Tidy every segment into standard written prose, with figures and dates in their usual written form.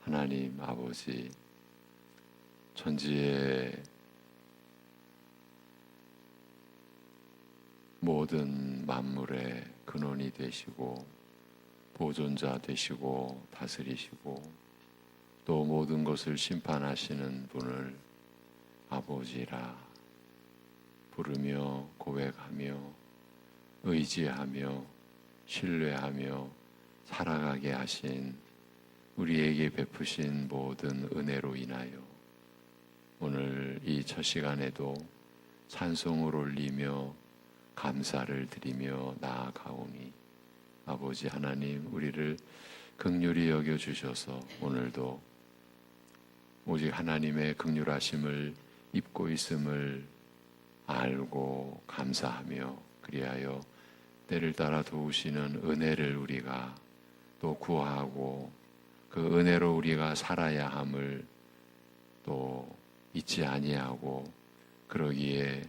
하나님 아버지, 천지의 모든 만물의 근원이 되시고 보존자 되시고 다스리시고 또 모든 것을 심판하시는 분을 아버지라 부르며 고백하며 의지하며 신뢰하며 살아가게 하신 우리에게 베푸신 모든 은혜로 인하여 오늘 이 첫 시간에도 찬송을 올리며 감사를 드리며 나아가오니 아버지 하나님, 우리를 긍휼히 여겨주셔서 오늘도 오직 하나님의 긍휼하심을 입고 있음을 알고 감사하며 그리하여 때를 따라 도우시는 은혜를 우리가 또 구하고 그 은혜로 우리가 살아야 함을 또 잊지 아니하고 그러기에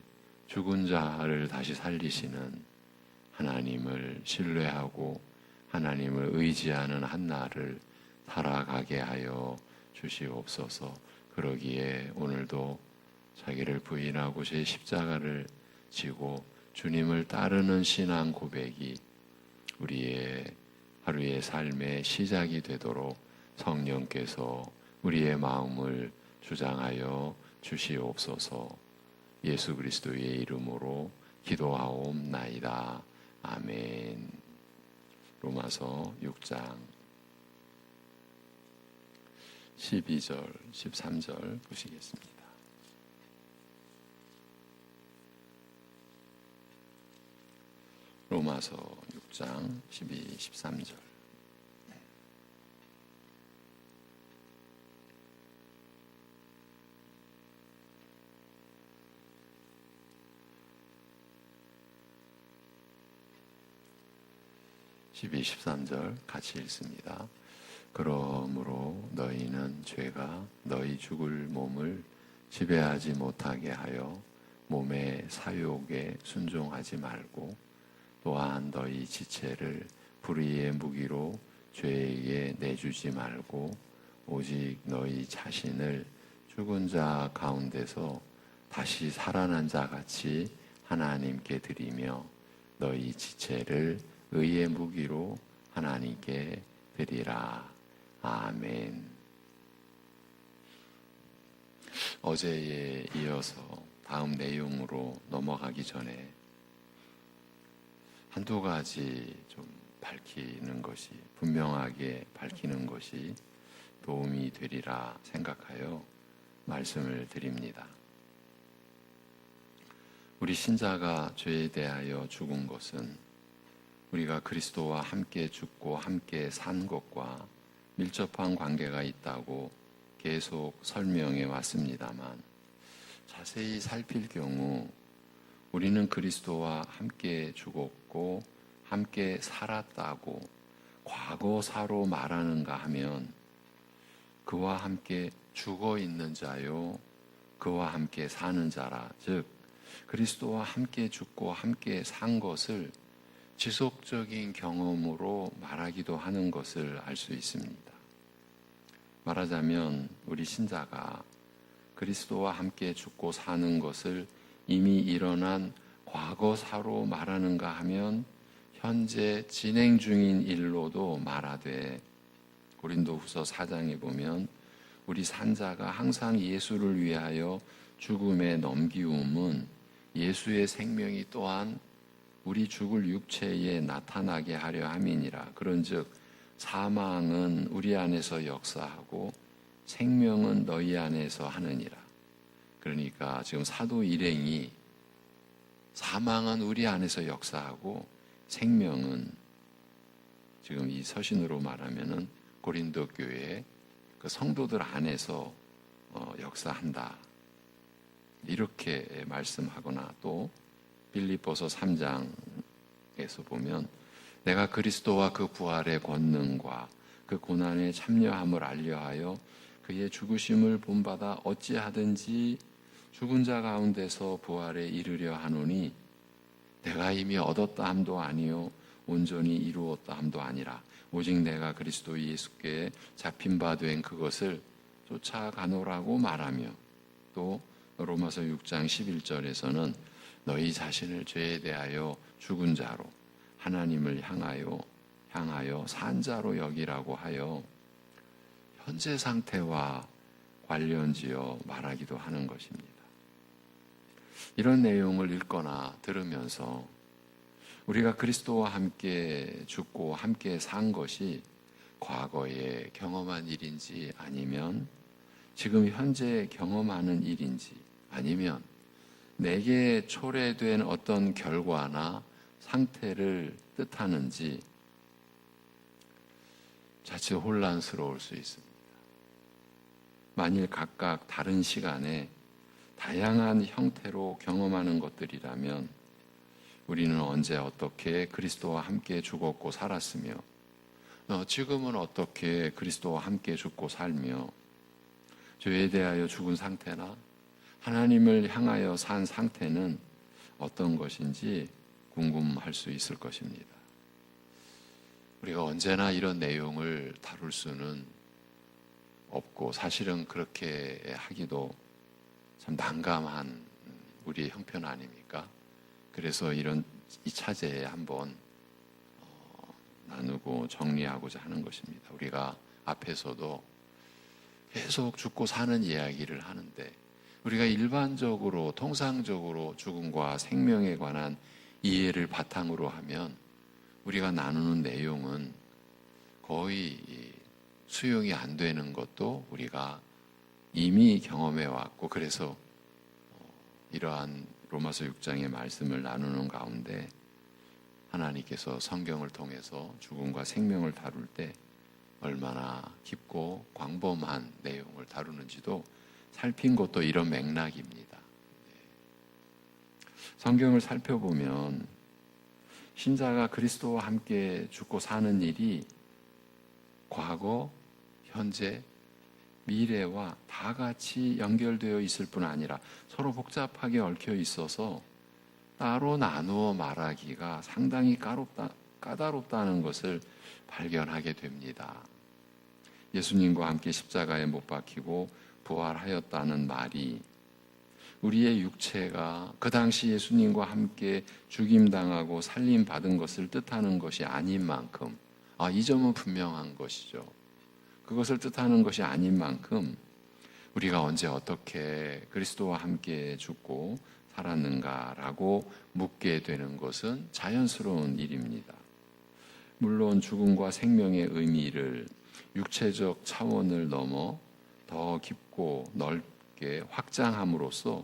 죽은 자를 다시 살리시는 하나님을 신뢰하고 하나님을 의지하는 한 날을 살아가게 하여 주시옵소서. 그러기에 오늘도 자기를 부인하고 제 십자가를 지고 주님을 따르는 신앙 고백이 우리의 하루의 삶의 시작이 되도록 성령께서 우리의 마음을 주장하여 주시옵소서. 예수 그리스도의 이름으로 기도하옵나이다. 아멘. 로마서 6장 12절, 13절 보시겠습니다. 로마서 6장 12, 13절. (12, 13절) 같이 읽습니다. 그러므로 너희는 죄가 너희 죽을 몸을 지배하지 못하게 하여 몸의 사욕에 순종하지 말고 또한 너희 지체를 불의의 무기로 죄에게 내주지 말고 오직 너희 자신을 죽은 자 가운데서 다시 살아난 자 같이 하나님께 드리며 너희 지체를 의의 무기로 하나님께 드리라. 아멘. 어제에 이어서 다음 내용으로 넘어가기 전에 한두 가지 좀 밝히는 것이, 분명하게 밝히는 것이 도움이 되리라 생각하여 말씀을 드립니다. 우리 신자가 죄에 대하여 죽은 것은 우리가 그리스도와 함께 죽고 함께 산 것과 밀접한 관계가 있다고 계속 설명해 왔습니다만 자세히 살필 경우 우리는 그리스도와 함께 죽었고 함께 살았다고 과거사로 말하는가 하면 그와 함께 죽어 있는 자요 그와 함께 사는 자라, 즉 그리스도와 함께 죽고 함께 산 것을 지속적인 경험으로 말하기도 하는 것을 알 수 있습니다. 말하자면 우리 신자가 그리스도와 함께 죽고 사는 것을 이미 일어난 과거사로 말하는가 하면 현재 진행 중인 일로도 말하되 고린도후서 4장에 보면 우리 산자가 항상 예수를 위하여 죽음에 넘기움은 예수의 생명이 또한 우리 죽을 육체에 나타나게 하려 함이니라. 그런즉 사망은 우리 안에서 역사하고 생명은 너희 안에서 하느니라. 그러니까 지금 사도 일행이 사망은 우리 안에서 역사하고 생명은 지금 이 서신으로 말하면은 고린도 교회 그 성도들 안에서 역사한다. 이렇게 말씀하거나 또 빌립보서 3장에서 보면 내가 그리스도와 그 부활의 권능과 그 고난에 참여함을 알려하여 그의 죽으심을 본받아 어찌하든지 죽은 자 가운데서 부활에 이르려 하노니 내가 이미 얻었다 함도 아니요 온전히 이루었다 함도 아니라 오직 내가 그리스도 예수께 잡힌 바 된 그것을 쫓아가노라고 말하며, 또 로마서 6장 11절에서는 너희 자신을 죄에 대하여 죽은 자로 하나님을 향하여 산 자로 여기라고 하여 현재 상태와 관련지어 말하기도 하는 것입니다. 이런 내용을 읽거나 들으면서 우리가 그리스도와 함께 죽고 함께 산 것이 과거에 경험한 일인지, 아니면 지금 현재 경험하는 일인지, 아니면 내게 초래된 어떤 결과나 상태를 뜻하는지 자칫 혼란스러울 수 있습니다. 만일 각각 다른 시간에 다양한 형태로 경험하는 것들이라면 우리는 언제 어떻게 그리스도와 함께 죽었고 살았으며, 지금은 어떻게 그리스도와 함께 죽고 살며, 죄에 대하여 죽은 상태나 하나님을 향하여 산 상태는 어떤 것인지 궁금할 수 있을 것입니다. 우리가 언제나 이런 내용을 다룰 수는 없고, 사실은 그렇게 하기도 참 난감한 우리의 형편 아닙니까? 그래서 이 차제에 한번 나누고 정리하고자 하는 것입니다. 우리가 앞에서도 계속 죽고 사는 이야기를 하는데, 우리가 일반적으로 통상적으로 죽음과 생명에 관한 이해를 바탕으로 하면 우리가 나누는 내용은 거의 수용이 안 되는 것도 우리가 이미 경험해 왔고, 그래서 이러한 로마서 6장의 말씀을 나누는 가운데 하나님께서 성경을 통해서 죽음과 생명을 다룰 때 얼마나 깊고 광범한 내용을 다루는지도 살핀 것도 이런 맥락입니다. 성경을 살펴보면 신자가 그리스도와 함께 죽고 사는 일이 과거, 현재, 미래와 다 같이 연결되어 있을 뿐 아니라 서로 복잡하게 얽혀 있어서 따로 나누어 말하기가 상당히 까다롭다는 것을 발견하게 됩니다. 예수님과 함께 십자가에 못 박히고 부활하였다는 말이 우리의 육체가 그 당시 예수님과 함께 죽임당하고 살림받은 것을 뜻하는 것이 아닌 만큼, 이 점은 분명한 것이죠. 그것을 뜻하는 것이 아닌 만큼 우리가 언제 어떻게 그리스도와 함께 죽고 살았는가라고 묻게 되는 것은 자연스러운 일입니다. 물론 죽음과 생명의 의미를 육체적 차원을 넘어 더 깊고 넓게 확장함으로써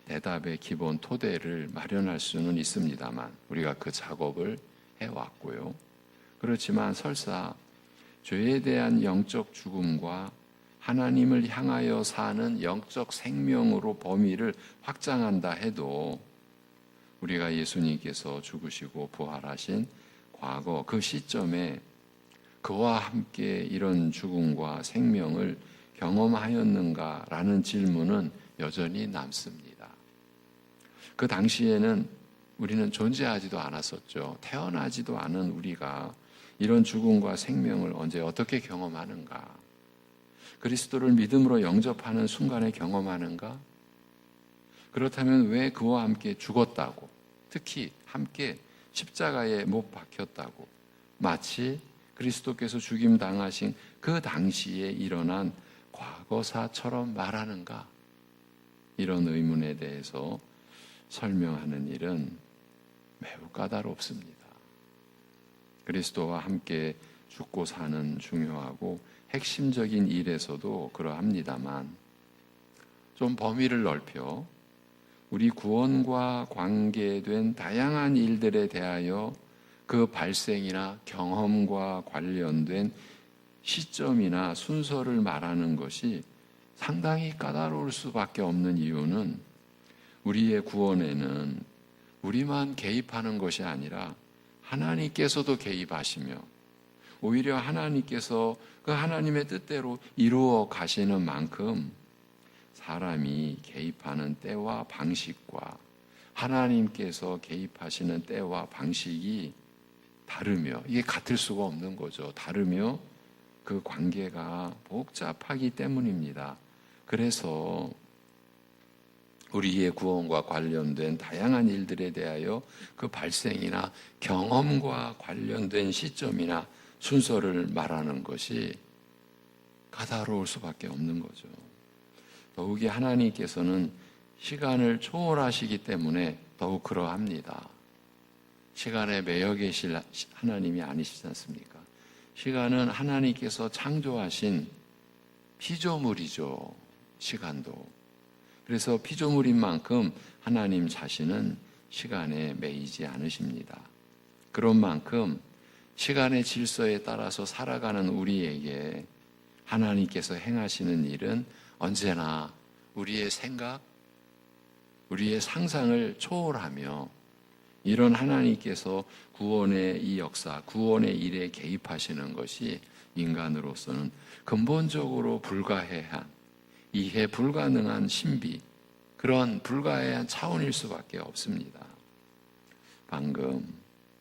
대답의 기본 토대를 마련할 수는 있습니다만, 우리가 그 작업을 해왔고요. 그렇지만 설사 죄에 대한 영적 죽음과 하나님을 향하여 사는 영적 생명으로 범위를 확장한다 해도 우리가 예수님께서 죽으시고 부활하신 과거 그 시점에 그와 함께 이런 죽음과 생명을 경험하였는가라는 질문은 여전히 남습니다. 그 당시에는 우리는 존재하지도 않았었죠. 태어나지도 않은 우리가 이런 죽음과 생명을 언제 어떻게 경험하는가? 그리스도를 믿음으로 영접하는 순간에 경험하는가? 그렇다면 왜 그와 함께 죽었다고, 특히 함께 십자가에 못 박혔다고, 마치 그리스도께서 죽임 당하신 그 당시에 일어난 과거사처럼 말하는가? 이런 의문에 대해서 설명하는 일은 매우 까다롭습니다. 그리스도와 함께 죽고 사는 중요하고 핵심적인 일에서도 그러합니다만, 좀 범위를 넓혀 우리 구원과 관계된 다양한 일들에 대하여 그 발생이나 경험과 관련된 시점이나 순서를 말하는 것이 상당히 까다로울 수밖에 없는 이유는 우리의 구원에는 우리만 개입하는 것이 아니라 하나님께서도 개입하시며, 오히려 하나님께서 그 하나님의 뜻대로 이루어 가시는 만큼 사람이 개입하는 때와 방식과 하나님께서 개입하시는 때와 방식이 다르며, 이게 같을 수가 없는 거죠. 다르며 그 관계가 복잡하기 때문입니다. 그래서 우리의 구원과 관련된 다양한 일들에 대하여 그 발생이나 경험과 관련된 시점이나 순서를 말하는 것이 까다로울 수밖에 없는 거죠. 더욱이 하나님께서는 시간을 초월하시기 때문에 더욱 그러합니다. 시간에 매여 계실 하나님이 아니시지 않습니까? 시간은 하나님께서 창조하신 피조물이죠. 시간도. 그래서 피조물인 만큼 하나님 자신은 시간에 매이지 않으십니다. 그런 만큼 시간의 질서에 따라서 살아가는 우리에게 하나님께서 행하시는 일은 언제나 우리의 생각, 우리의 상상을 초월하며 이런 하나님께서 구원의 이 역사, 구원의 일에 개입하시는 것이 인간으로서는 근본적으로 불가해한, 이해 불가능한 신비, 그런 불가해한 차원일 수밖에 없습니다. 방금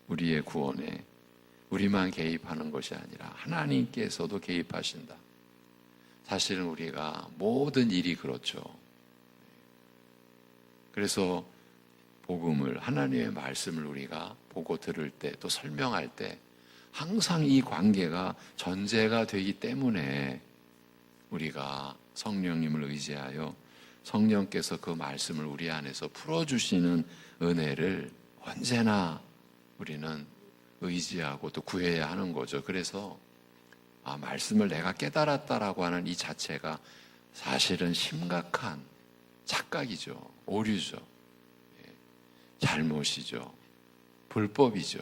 우리의 구원에 우리만 개입하는 것이 아니라 하나님께서도 개입하신다. 사실은 우리가 모든 일이 그렇죠. 그래서 복음을, 하나님의 말씀을 우리가 보고 들을 때, 또 설명할 때 항상 이 관계가 전제가 되기 때문에 우리가 성령님을 의지하여 성령께서 그 말씀을 우리 안에서 풀어주시는 은혜를 언제나 우리는 의지하고 또 구해야 하는 거죠. 그래서 말씀을 내가 깨달았다라고 하는 이 자체가 사실은 심각한 착각이죠. 오류죠. 잘못이죠. 불법이죠.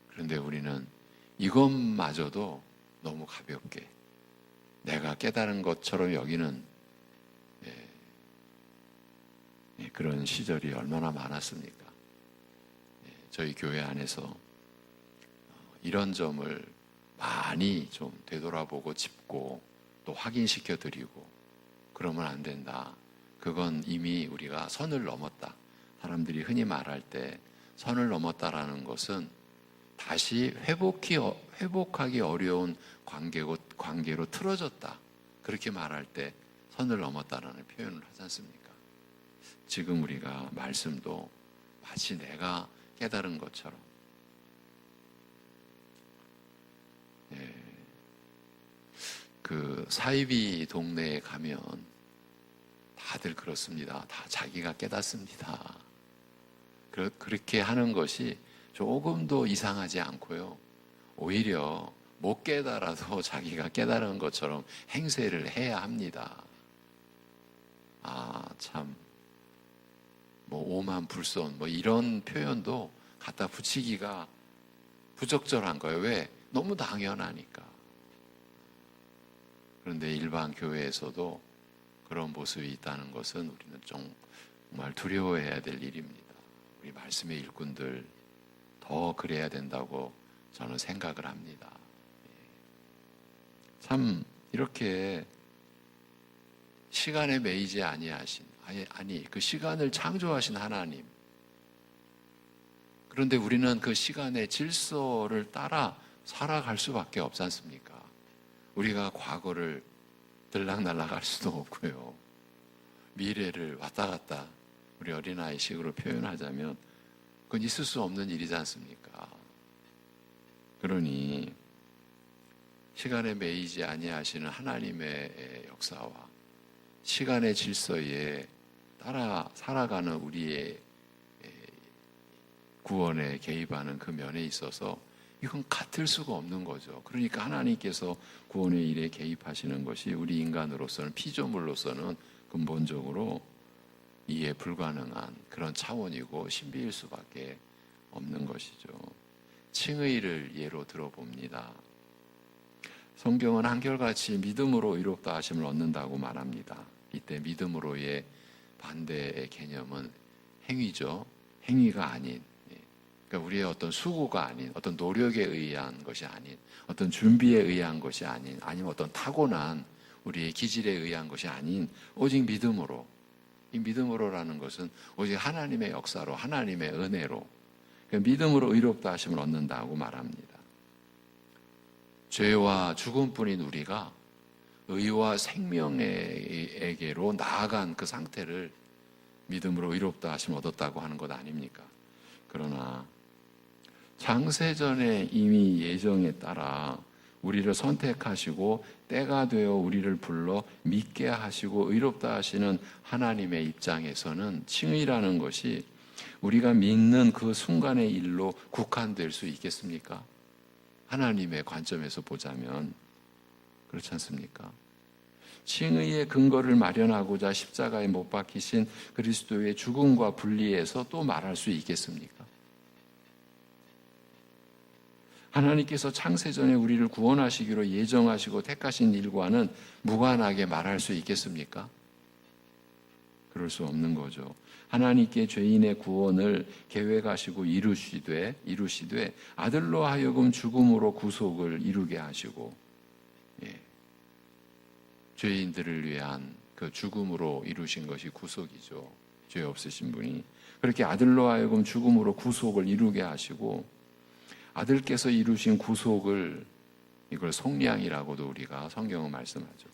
그런데 우리는 이것마저도 너무 가볍게 내가 깨달은 것처럼 여기는 그런 시절이 얼마나 많았습니까? 저희 교회 안에서 이런 점을 많이 좀 되돌아보고 짚고 또 확인시켜 드리고 그러면 안 된다. 그건 이미 우리가 선을 넘었다. 사람들이 흔히 말할 때 선을 넘었다라는 것은 다시 회복하기 어려운 관계로 틀어졌다. 그렇게 말할 때 선을 넘었다라는 표현을 하지 않습니까? 지금 우리가 말씀도 마치 내가 깨달은 것처럼 그 사이비 동네에 가면 다들 그렇습니다. 다 자기가 깨닫습니다. 그렇게 하는 것이 조금도 이상하지 않고요. 오히려 못 깨달아도 자기가 깨달은 것처럼 행세를 해야 합니다. 참, 오만불손, 이런 표현도 갖다 붙이기가 부적절한 거예요. 왜? 너무 당연하니까. 그런데 일반 교회에서도 그런 모습이 있다는 것은 우리는 정말 두려워해야 될 일입니다. 우리 말씀의 일꾼들 더 그래야 된다고 저는 생각을 합니다. 참 이렇게 시간에 매이지 아니하신, 그 시간을 창조하신 하나님. 그런데 우리는 그 시간의 질서를 따라 살아갈 수밖에 없지 않습니까? 우리가 과거를 들락날락 할 수도 없고요. 미래를 왔다 갔다 우리 어린아이식으로 표현하자면 그건 있을 수 없는 일이지 않습니까? 그러니 시간에 매이지 아니하시는 하나님의 역사와 시간의 질서에 따라 살아가는 우리의 구원에 개입하는 그 면에 있어서 이건 같을 수가 없는 거죠. 그러니까 하나님께서 구원의 일에 개입하시는 것이 우리 인간으로서는, 피조물로서는 근본적으로 이해 불가능한 그런 차원이고 신비일 수밖에 없는 것이죠. 칭의를 예로 들어봅니다. 성경은 한결같이 믿음으로 의롭다 하심을 얻는다고 말합니다. 이때 믿음으로의 반대의 개념은 행위죠. 행위가 아닌, 그러니까 우리의 어떤 수고가 아닌, 어떤 노력에 의한 것이 아닌, 어떤 준비에 의한 것이 아닌, 아니면 어떤 타고난 우리의 기질에 의한 것이 아닌 오직 믿음으로. 이 믿음으로라는 것은 오직 하나님의 역사로, 하나님의 은혜로. 믿음으로 의롭다 하심을 얻는다고 말합니다. 죄와 죽음뿐인 우리가 의와 생명에게로 나아간 그 상태를 믿음으로 의롭다 하심을 얻었다고 하는 것 아닙니까? 그러나 창세전에 이미 예정에 따라 우리를 선택하시고 때가 되어 우리를 불러 믿게 하시고 의롭다 하시는 하나님의 입장에서는 칭의라는 것이 우리가 믿는 그 순간의 일로 국한될 수 있겠습니까? 하나님의 관점에서 보자면 그렇지 않습니까? 칭의의 근거를 마련하고자 십자가에 못 박히신 그리스도의 죽음과 분리해서 또 말할 수 있겠습니까? 하나님께서 창세전에 우리를 구원하시기로 예정하시고 택하신 일과는 무관하게 말할 수 있겠습니까? 그럴 수 없는 거죠. 하나님께 죄인의 구원을 계획하시고 이루시되 아들로 하여금 죽음으로 구속을 이루게 하시고 죄인들을 위한 그 죽음으로 이루신 것이 구속이죠. 죄 없으신 분이 그렇게 아들로 하여금 죽음으로 구속을 이루게 하시고 아들께서 이루신 구속을 이걸 속량이라고도 우리가 성경은 말씀하죠.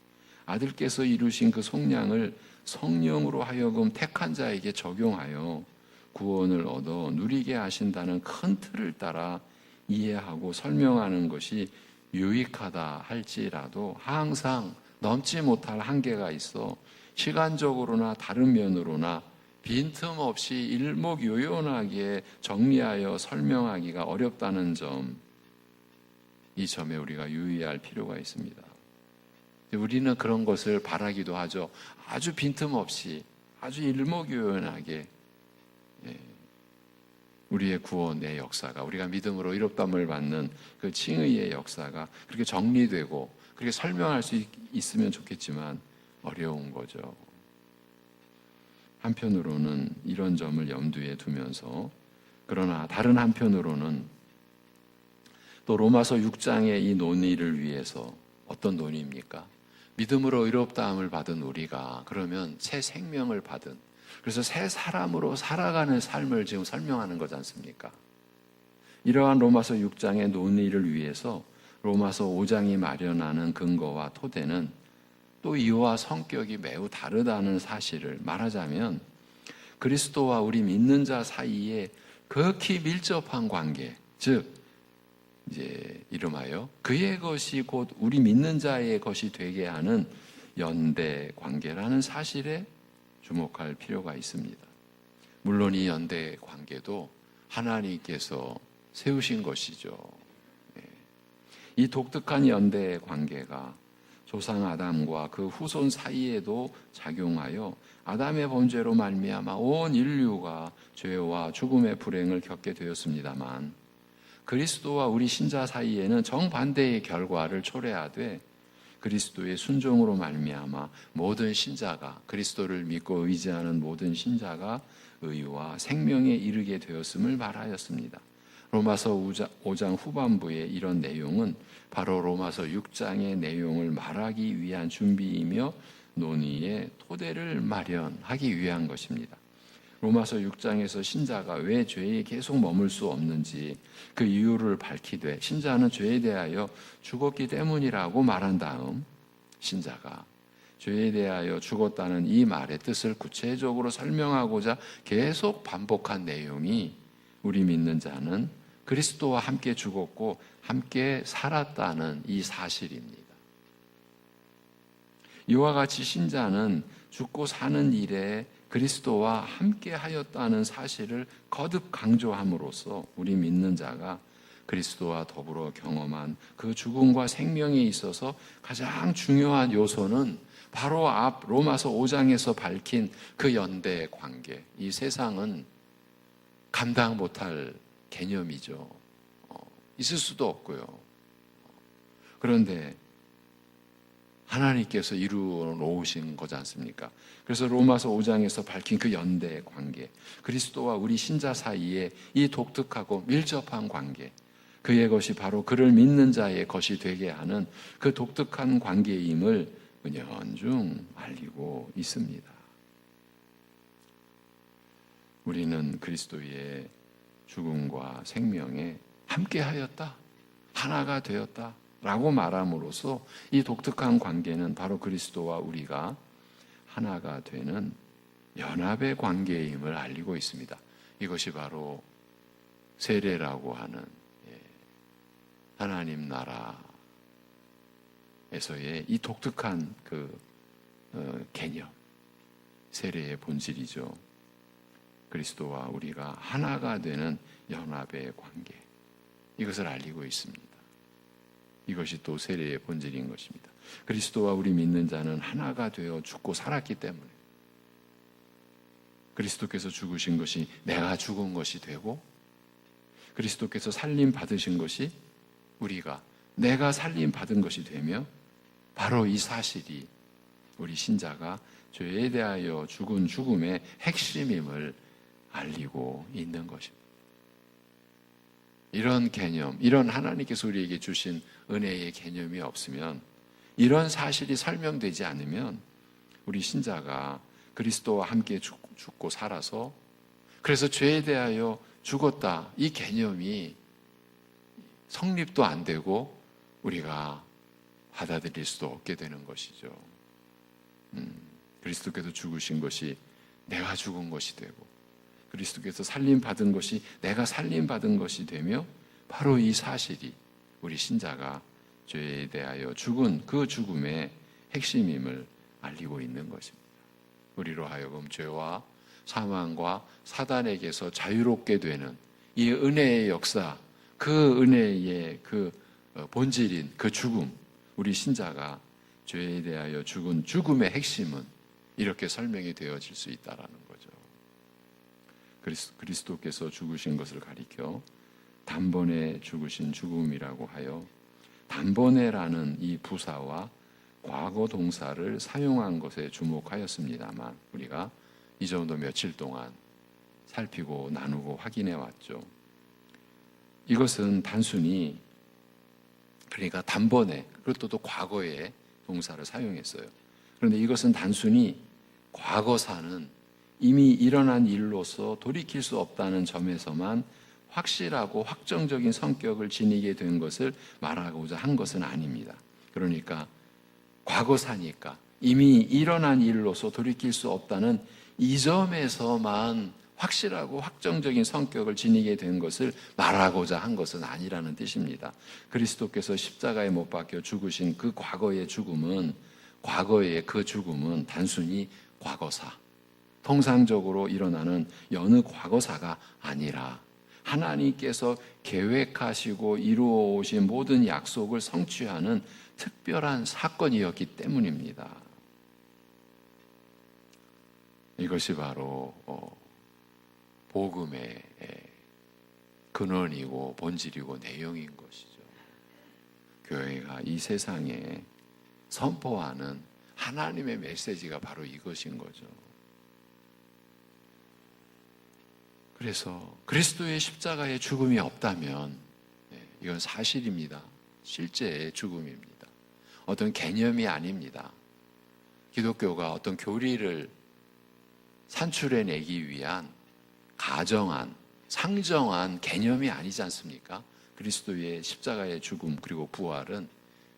아들께서 이루신 그 속량을 성령으로 하여금 택한 자에게 적용하여 구원을 얻어 누리게 하신다는 큰 틀을 따라 이해하고 설명하는 것이 유익하다 할지라도 항상 넘지 못할 한계가 있어 시간적으로나 다른 면으로나 빈틈없이 일목요연하게 정리하여 설명하기가 어렵다는 점, 이 점에 우리가 유의할 필요가 있습니다. 우리는 그런 것을 바라기도 하죠. 아주 빈틈없이, 아주 일목요연하게 우리의 구원의 역사가, 우리가 믿음으로 의롭다함을 받는 그 칭의의 역사가 그렇게 정리되고 그렇게 설명할 수 있으면 좋겠지만 어려운 거죠. 한편으로는 이런 점을 염두에 두면서, 그러나 다른 한편으로는 또 로마서 6장의 이 논의를 위해서, 어떤 논의입니까? 믿음으로 의롭다함을 받은 우리가 그러면 새 생명을 받은, 그래서 새 사람으로 살아가는 삶을 지금 설명하는 거지 않습니까? 이러한 로마서 6장의 논의를 위해서 로마서 5장이 마련하는 근거와 토대는 또 이와 성격이 매우 다르다는 사실을 말하자면, 그리스도와 우리 믿는 자 사이에 극히 밀접한 관계, 즉 이제 이름하여 그의 것이 곧 우리 믿는 자의 것이 되게 하는 연대 관계라는 사실에 주목할 필요가 있습니다. 물론 이 연대 관계도 하나님께서 세우신 것이죠. 이 독특한 연대 관계가 조상 아담과 그 후손 사이에도 작용하여 아담의 범죄로 말미암아 온 인류가 죄와 죽음의 불행을 겪게 되었습니다만, 그리스도와 우리 신자 사이에는 정반대의 결과를 초래하되 그리스도의 순종으로 말미암아 모든 신자가, 그리스도를 믿고 의지하는 모든 신자가 의와 생명에 이르게 되었음을 말하였습니다. 로마서 5장 후반부의 이런 내용은 바로 로마서 6장의 내용을 말하기 위한 준비이며 논의의 토대를 마련하기 위한 것입니다. 로마서 6장에서 신자가 왜 죄에 계속 머물 수 없는지 그 이유를 밝히되, 신자는 죄에 대하여 죽었기 때문이라고 말한 다음, 신자가 죄에 대하여 죽었다는 이 말의 뜻을 구체적으로 설명하고자 계속 반복한 내용이, 우리 믿는 자는 그리스도와 함께 죽었고 함께 살았다는 이 사실입니다. 이와 같이 신자는 죽고 사는 일에 그리스도와 함께 하였다는 사실을 거듭 강조함으로써 우리 믿는 자가 그리스도와 더불어 경험한 그 죽음과 생명에 있어서 가장 중요한 요소는 바로 앞 로마서 5장에서 밝힌 그 연대 관계, 이 세상은 감당 못할 개념이죠. 있을 수도 없고요. 그런데 하나님께서 이루어 놓으신 거지 않습니까? 그래서 로마서 5장에서 밝힌 그 연대 관계, 그리스도와 우리 신자 사이에 이 독특하고 밀접한 관계, 그의 것이 바로 그를 믿는 자의 것이 되게 하는 그 독특한 관계임을 은연중 알리고 있습니다. 우리는 그리스도의 죽음과 생명에 함께하였다, 하나가 되었다 라고 말함으로써 이 독특한 관계는 바로 그리스도와 우리가 하나가 되는 연합의 관계임을 알리고 있습니다. 이것이 바로 세례라고 하는 하나님 나라에서의 이 독특한 개념, 세례의 본질이죠. 그리스도와 우리가 하나가 되는 연합의 관계, 이것을 알리고 있습니다. 이것이 또 세례의 본질인 것입니다. 그리스도와 우리 믿는 자는 하나가 되어 죽고 살았기 때문에 그리스도께서 죽으신 것이 내가 죽은 것이 되고, 그리스도께서 살림 받으신 것이 우리가 내가 살림 받은 것이 되며, 바로 이 사실이 우리 신자가 죄에 대하여 죽은 죽음의 핵심임을 알리고 있는 것입니다. 이런 개념, 이런 하나님께서 우리에게 주신 은혜의 개념이 없으면, 이런 사실이 설명되지 않으면 우리 신자가 그리스도와 함께 죽고 살아서 그래서 죄에 대하여 죽었다, 이 개념이 성립도 안 되고 우리가 받아들일 수도 없게 되는 것이죠. 그리스도께서 죽으신 것이 내가 죽은 것이 되고, 그리스도께서 살림 받은 것이 내가 살림 받은 것이 되며, 바로 이 사실이 우리 신자가 죄에 대하여 죽은 그 죽음의 핵심임을 알리고 있는 것입니다. 우리로 하여금 죄와 사망과 사단에게서 자유롭게 되는 이 은혜의 역사, 그 은혜의 그 본질인 그 죽음, 우리 신자가 죄에 대하여 죽은 죽음의 핵심은 이렇게 설명이 되어질 수 있다라는 거죠. 그리스도께서 죽으신 것을 가리켜 단번에 죽으신 죽음이라고 하여, 단번에라는 이 부사와 과거 동사를 사용한 것에 주목하였습니다만, 우리가 이 정도 며칠 동안 살피고 나누고 확인해 왔죠. 이것은 단순히, 그러니까 단번에, 그것도 또 과거의 동사를 사용했어요. 그런데 이것은 단순히 과거사는 이미 일어난 일로서 돌이킬 수 없다는 점에서만 확실하고 확정적인 성격을 지니게 된 것을 말하고자 한 것은 아닙니다. 그러니까 과거사니까 이미 일어난 일로서 돌이킬 수 없다는 이 점에서만 확실하고 확정적인 성격을 지니게 된 것을 말하고자 한 것은 아니라는 뜻입니다. 그리스도께서 십자가에 못 박혀 죽으신 그 과거의 죽음은, 과거의 그 죽음은 단순히 과거사, 통상적으로 일어나는 여느 과거사가 아니라 하나님께서 계획하시고 이루어 오신 모든 약속을 성취하는 특별한 사건이었기 때문입니다. 이것이 바로 복음의 근원이고 본질이고 내용인 것이죠. 교회가 이 세상에 선포하는 하나님의 메시지가 바로 이것인 거죠. 그래서 그리스도의 십자가의 죽음이 없다면, 이건 사실입니다. 실제의 죽음입니다. 어떤 개념이 아닙니다. 기독교가 어떤 교리를 산출해내기 위한 가정한, 상정한 개념이 아니지 않습니까? 그리스도의 십자가의 죽음 그리고 부활은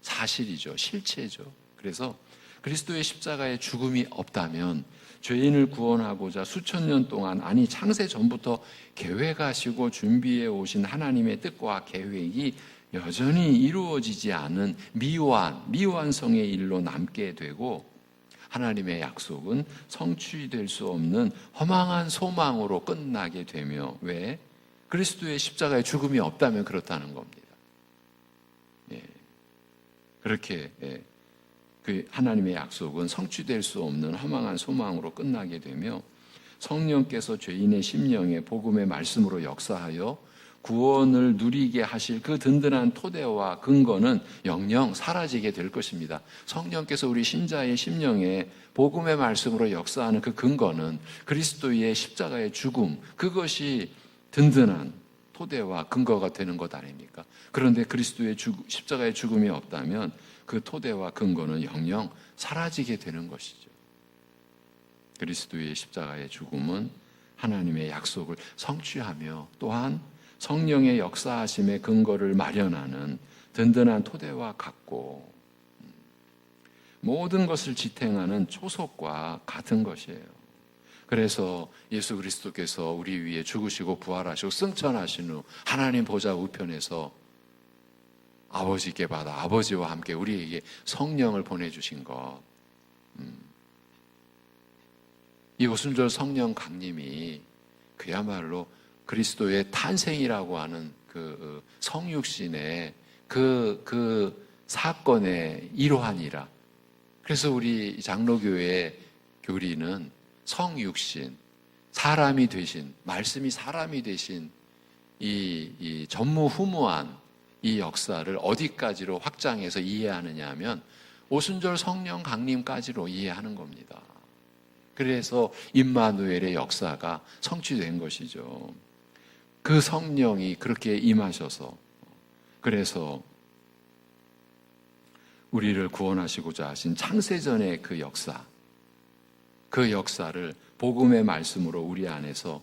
사실이죠. 실체죠. 그래서 그리스도의 십자가의 죽음이 없다면 죄인을 구원하고자 수천 년 동안, 아니 창세 전부터 계획하시고 준비해 오신 하나님의 뜻과 계획이 여전히 이루어지지 않은 미완성의 일로 남게 되고, 하나님의 약속은 성취될 수 없는 허망한 소망으로 끝나게 되며, 왜? 그리스도의 십자가의 죽음이 없다면 그렇다는 겁니다. 그렇게 그 하나님의 약속은 성취될 수 없는 허망한 소망으로 끝나게 되며, 성령께서 죄인의 심령에 복음의 말씀으로 역사하여 구원을 누리게 하실 그 든든한 토대와 근거는 영영 사라지게 될 것입니다. 성령께서 우리 신자의 심령에 복음의 말씀으로 역사하는 그 근거는 그리스도의 십자가의 죽음, 그것이 든든한 토대와 근거가 되는 것 아닙니까? 그런데 그리스도의 십자가의 죽음이 없다면 그 토대와 근거는 영영 사라지게 되는 것이죠. 그리스도의 십자가의 죽음은 하나님의 약속을 성취하며 또한 성령의 역사하심의 근거를 마련하는 든든한 토대와 같고 모든 것을 지탱하는 초석과 같은 것이에요. 그래서 예수 그리스도께서 우리 위해 죽으시고 부활하시고 승천하신 후 하나님 보좌 우편에서 아버지께 받아 아버지와 함께 우리에게 성령을 보내주신 것, 이 오순절 성령 강림이 그야말로 그리스도의 탄생이라고 하는 그 성육신의 그 사건의 일환이라. 그래서 우리 장로교회 교리는 성육신, 사람이 되신, 말씀이 사람이 되신 이 전무후무한 이 역사를 어디까지로 확장해서 이해하느냐 하면 오순절 성령 강림까지로 이해하는 겁니다. 그래서 임마누엘의 역사가 성취된 것이죠. 그 성령이 그렇게 임하셔서 그래서 우리를 구원하시고자 하신 창세전의 그 역사, 그 역사를 복음의 말씀으로 우리 안에서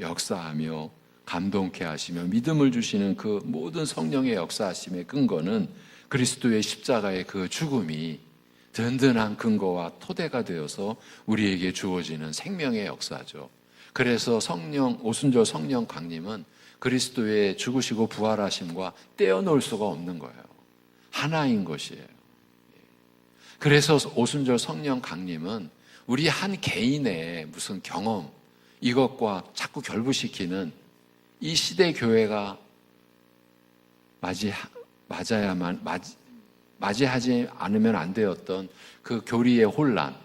역사하며 감동케 하시며 믿음을 주시는 그 모든 성령의 역사하심의 근거는 그리스도의 십자가의 그 죽음이 든든한 근거와 토대가 되어서 우리에게 주어지는 생명의 역사죠. 그래서 오순절 성령 강림은 그리스도의 죽으시고 부활하심과 떼어놓을 수가 없는 거예요. 하나인 것이에요. 그래서 오순절 성령 강림은 우리 한 개인의 무슨 경험, 이것과 자꾸 결부시키는 이 시대 교회가 맞이하지 않으면 안 되었던 그 교리의 혼란,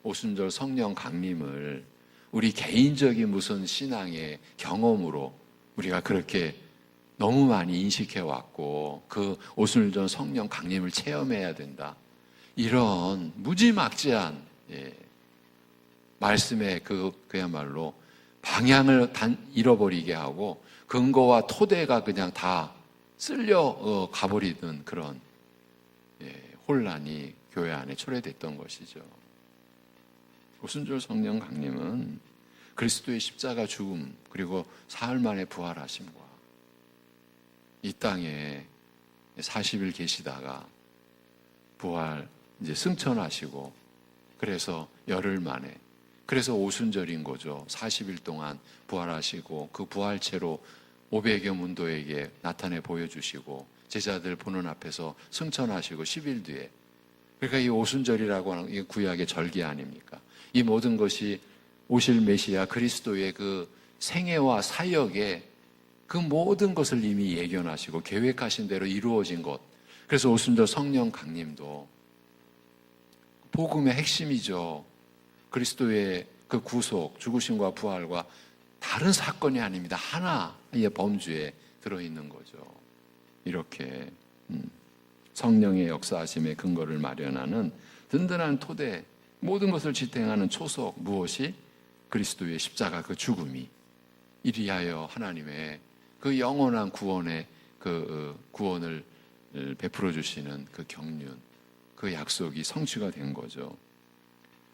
오순절 성령 강림을 우리 개인적인 무슨 신앙의 경험으로 우리가 그렇게 너무 많이 인식해 왔고 그 오순절 성령 강림을 체험해야 된다. 이런 무지막지한 말씀의 그야말로 방향을 잃어버리게 하고 근거와 토대가 그냥 다 쓸려 가버리는 그런 혼란이 교회 안에 초래됐던 것이죠. 오순절 성령 강림은 그리스도의 십자가 죽음 그리고 사흘 만에 부활하심과 이 땅에 40일 계시다가 부활 이제 승천하시고 그래서 열흘 만에 그래서 오순절인 거죠. 40일 동안 부활하시고 그 부활체로 500여 문도에게 나타내 보여주시고 제자들 보는 앞에서 승천하시고 10일 뒤에 그러니까 이 오순절이라고 하는 이 구약의 절기 아닙니까? 이 모든 것이 오실 메시아 그리스도의 그 생애와 사역에 그 모든 것을 이미 예견하시고 계획하신 대로 이루어진 것. 그래서 오순절 성령 강림도 복음의 핵심이죠. 그리스도의 그 구속, 죽으심과 부활과 다른 사건이 아닙니다. 하나의 범주에 들어있는 거죠. 이렇게 성령의 역사하심의 근거를 마련하는 든든한 토대, 모든 것을 지탱하는 초석, 무엇이? 그리스도의 십자가 그 죽음이 이리하여 하나님의 그 영원한 구원의 그 구원을 베풀어 주시는 그 경륜, 그 약속이 성취가 된 거죠.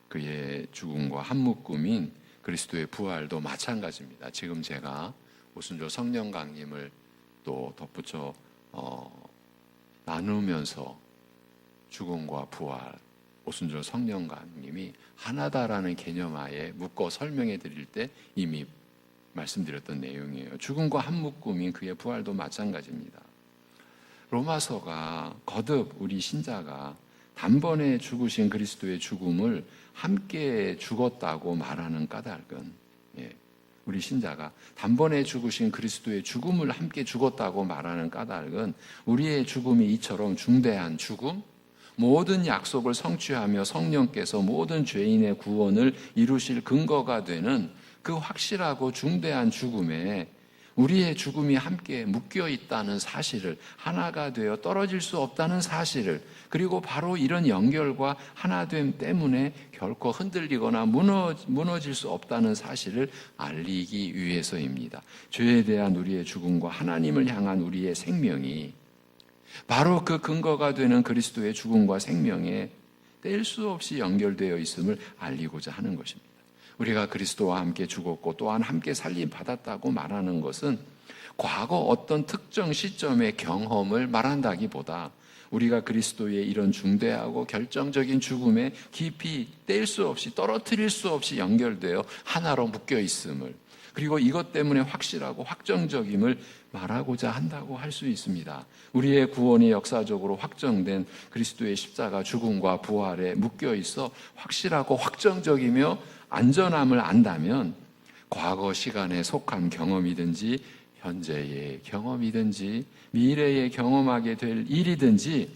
그의 죽음과 한 묶음인 그리스도의 부활도 마찬가지입니다. 지금 제가 오순절 성령 강림을 또 덧붙여 나누면서 죽음과 부활, 오순절 성령 강림이 하나다라는 개념 하에 묶어 설명해 드릴 때 이미 말씀드렸던 내용이에요. 죽음과 한 묶음인 그의 부활도 마찬가지입니다. 로마서가 거듭 우리 신자가 단번에 죽으신 그리스도의 죽음을 함께 죽었다고 말하는 까닭은 우리 신자가 단번에 죽으신 그리스도의 죽음을 함께 죽었다고 말하는 까닭은 우리의 죽음이 이처럼 중대한 죽음, 모든 약속을 성취하며 성령께서 모든 죄인의 구원을 이루실 근거가 되는 그 확실하고 중대한 죽음에 우리의 죽음이 함께 묶여 있다는 사실을, 하나가 되어 떨어질 수 없다는 사실을, 그리고 바로 이런 연결과 하나됨 때문에 결코 흔들리거나 무너질 수 없다는 사실을 알리기 위해서입니다. 죄에 대한 우리의 죽음과 하나님을 향한 우리의 생명이 바로 그 근거가 되는 그리스도의 죽음과 생명에 뗄 수 없이 연결되어 있음을 알리고자 하는 것입니다. 우리가 그리스도와 함께 죽었고 또한 함께 살림 받았다고 말하는 것은 과거 어떤 특정 시점의 경험을 말한다기보다 우리가 그리스도의 이런 중대하고 결정적인 죽음에 깊이 뗄 수 없이 떨어뜨릴 수 없이 연결되어 하나로 묶여 있음을, 그리고 이것 때문에 확실하고 확정적임을 말하고자 한다고 할 수 있습니다. 우리의 구원이 역사적으로 확정된 그리스도의 십자가 죽음과 부활에 묶여 있어 확실하고 확정적이며 안전함을 안다면 과거 시간에 속한 경험이든지 현재의 경험이든지 미래에 경험하게 될 일이든지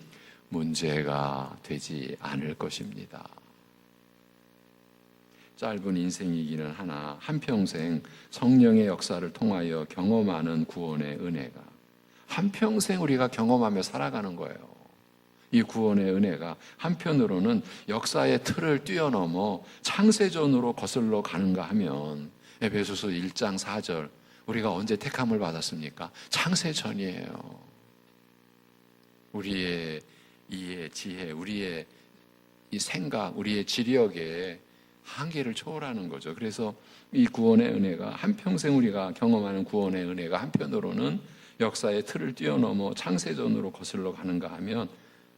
문제가 되지 않을 것입니다. 짧은 인생이기는 하나 한평생 성령의 역사를 통하여 경험하는 구원의 은혜가 한평생 우리가 경험하며 살아가는 거예요. 이 구원의 은혜가 한편으로는 역사의 틀을 뛰어넘어 창세전으로 거슬러 가는가 하면 에베소서 1장 4절, 우리가 언제 택함을 받았습니까? 창세전이에요. 우리의 이해, 지혜, 우리의 이 생각, 우리의 지력에 한계를 초월하는 거죠. 그래서 이 구원의 은혜가 한평생 우리가 경험하는 구원의 은혜가 한편으로는 역사의 틀을 뛰어넘어 창세전으로 거슬러 가는가 하면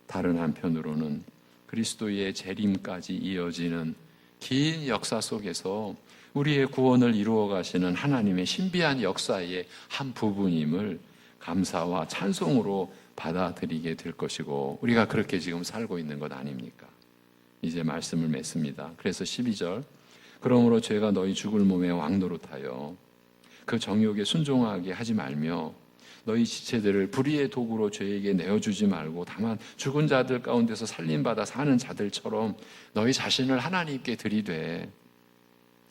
다른 한편으로는 그리스도의 재림까지 이어지는 긴 역사 속에서 우리의 구원을 이루어 가시는 하나님의 신비한 역사의 한 부분임을 감사와 찬송으로 받아들이게 될 것이고, 우리가 그렇게 지금 살고 있는 것 아닙니까? 이제 말씀을 맺습니다. 그래서 12절, 그러므로 죄가 너희 죽을 몸에 왕노릇하여 그 정욕에 순종하게 하지 말며 너희 지체들을 불의의 도구로 죄에게 내어주지 말고 다만 죽은 자들 가운데서 살림받아 사는 자들처럼 너희 자신을 하나님께 드리되,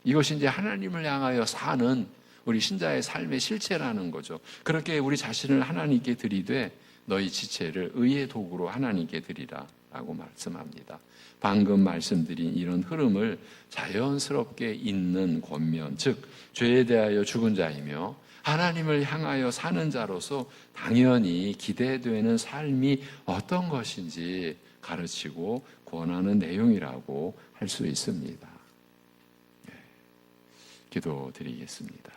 이것이 이제 하나님을 향하여 사는 우리 신자의 삶의 실체라는 거죠. 그렇게 우리 자신을 하나님께 드리되 너희 지체를 의의 도구로 하나님께 드리라 라고 말씀합니다. 방금 말씀드린 이런 흐름을 자연스럽게 잇는 권면, 즉 죄에 대하여 죽은 자이며 하나님을 향하여 사는 자로서 당연히 기대되는 삶이 어떤 것인지 가르치고 권하는 내용이라고 할 수 있습니다. 기도드리겠습니다.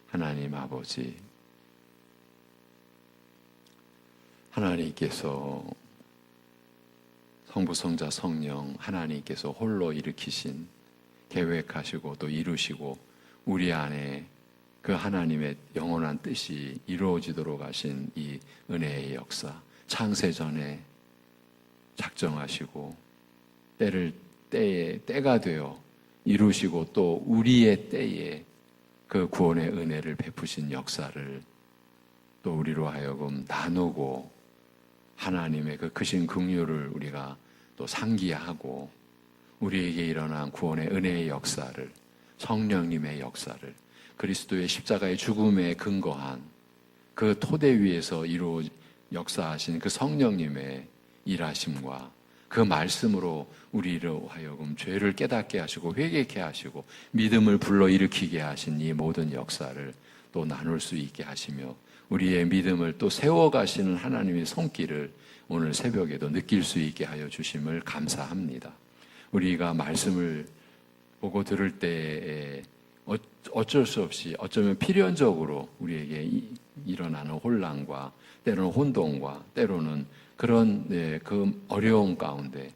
하나님 아버지, 하나님께서 성부, 성자, 성령 하나님께서 홀로 일으키신, 계획하시고 또 이루시고 우리 안에 그 하나님의 영원한 뜻이 이루어지도록 하신 이 은혜의 역사, 창세전에 작정하시고 때가 되어 이루시고 또 우리의 때에 그 구원의 은혜를 베푸신 역사를 또 우리로 하여금 나누고 하나님의 그 크신 긍휼을 우리가 또 상기하고 우리에게 일어난 구원의 은혜의 역사를, 성령님의 역사를, 그리스도의 십자가의 죽음에 근거한 그 토대 위에서 이루어 역사하신 그 성령님의 일하심과 그 말씀으로 우리로 하여금 죄를 깨닫게 하시고 회개케 하시고 믿음을 불러일으키게 하신 이 모든 역사를 또 나눌 수 있게 하시며 우리의 믿음을 또 세워가시는 하나님의 손길을 오늘 새벽에도 느낄 수 있게 하여 주심을 감사합니다. 우리가 말씀을 보고 들을 때에 어쩔 수 없이 어쩌면 필연적으로 우리에게 일어나는 혼란과 때로는 혼동과 때로는 그런 그 어려움 가운데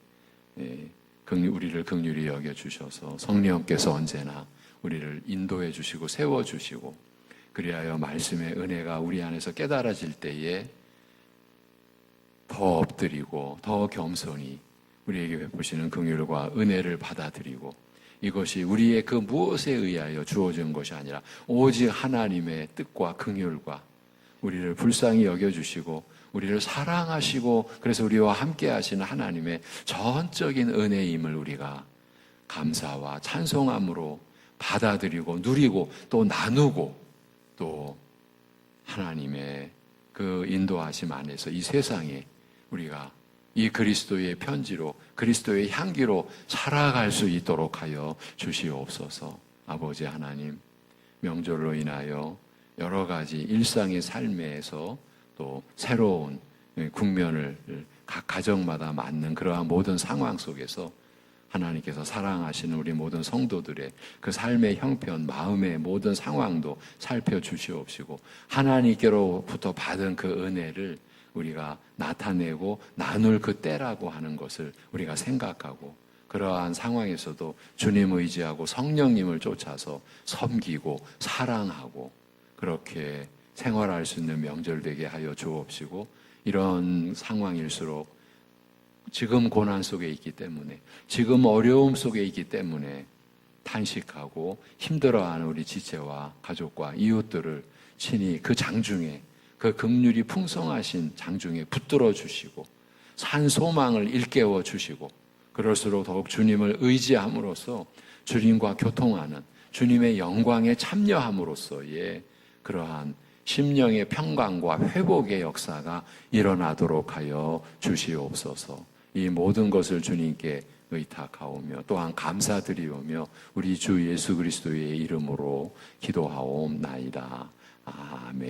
우리를 긍휼히 여겨주셔서 성령께서 언제나 우리를 인도해 주시고 세워주시고 그리하여 말씀의 은혜가 우리 안에서 깨달아질 때에 더 엎드리고 더 겸손히 우리에게 베푸시는 긍휼과 은혜를 받아들이고 이것이 우리의 그 무엇에 의하여 주어진 것이 아니라 오직 하나님의 뜻과 긍휼과 우리를 불쌍히 여겨주시고 우리를 사랑하시고 그래서 우리와 함께 하시는 하나님의 전적인 은혜임을 우리가 감사와 찬송함으로 받아들이고 누리고 또 나누고 또 하나님의 그 인도하심 안에서 이 세상에 우리가 이 그리스도의 편지로 그리스도의 향기로 살아갈 수 있도록 하여 주시옵소서. 아버지 하나님, 명절로 인하여 여러 가지 일상의 삶에서 또 새로운 국면을 각 가정마다 맞는 그러한 모든 상황 속에서 하나님께서 사랑하시는 우리 모든 성도들의 그 삶의 형편, 마음의 모든 상황도 살펴주시옵시고 하나님께로부터 받은 그 은혜를 우리가 나타내고 나눌 그 때라고 하는 것을 우리가 생각하고 그러한 상황에서도 주님 의지하고 성령님을 쫓아서 섬기고 사랑하고 그렇게 생활할 수 있는 명절 되게 하여 주옵시고 이런 상황일수록 지금 고난 속에 있기 때문에 지금 어려움 속에 있기 때문에 탄식하고 힘들어하는 우리 지체와 가족과 이웃들을 친히 그 장중에 그 긍휼이 풍성하신 장중에 붙들어 주시고 산 소망을 일깨워 주시고 그럴수록 더욱 주님을 의지함으로써 주님과 교통하는 주님의 영광에 참여함으로써의 그러한 심령의 평강과 회복의 역사가 일어나도록 하여 주시옵소서. 이 모든 것을 주님께 의탁하오며 또한 감사드리오며 우리 주 예수 그리스도의 이름으로 기도하옵나이다. 아멘.